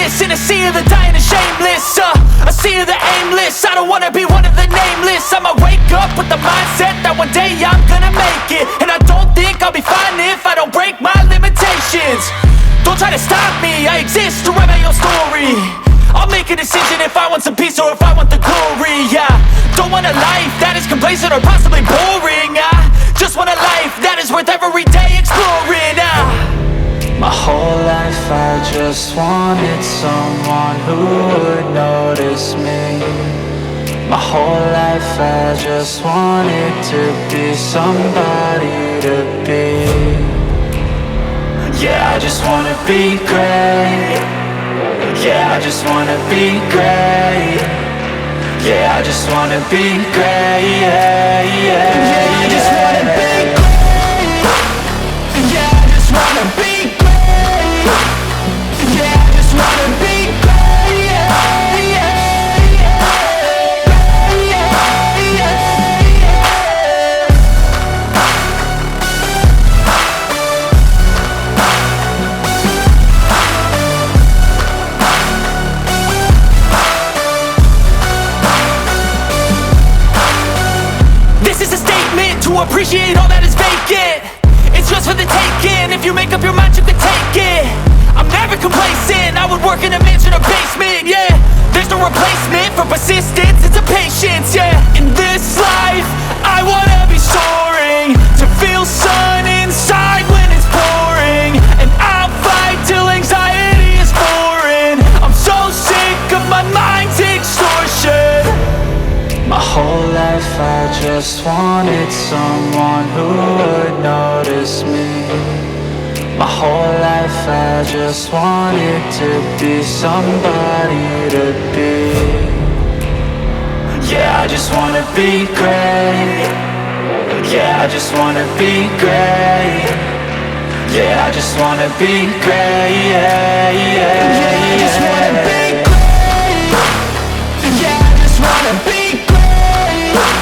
nameless in a sea of the dying and shameless. A sea of the aimless. I don't wanna be one of the nameless. I'ma wake up with the mindset that one day I'm gonna make it. And I don't think I'll be fine if I don't break my limitations. Don't try to stop me, I exist to write my own story. I'll make a decision if I want some peace or if I want the glory. Yeah, don't want a life that is complacent or possibly boring. I just want a life that is worth every day exploring. My whole life I just wanted someone who would notice me. My whole life I just wanted to be somebody to be. Yeah, I just wanna be great. Yeah, I just wanna be great. Yeah, I just wanna be great. Yeah, I just wanna be great. Yeah, I just wanna be great. Yeah, I just wanna be great. To appreciate all that is vacant, it's just for the taking. If you make up your mind, you can take it. I'm never complacent, I would work in a mansion or basement. Yeah, there's no replacement for persistence, it's a patience. Yeah, in this life, I wanna be soaring, to feel sun inside when it's pouring. And I'll fight till anxiety is foreign. I'm so sick of my mind's extortion. My whole life I just wanted someone who would notice me. My whole life I just wanted to be somebody to be. Yeah, I just wanna be great. Yeah, I just wanna be great. Yeah, I just wanna be great. Yeah, I just wanna be great. Yeah, I just wanna be great.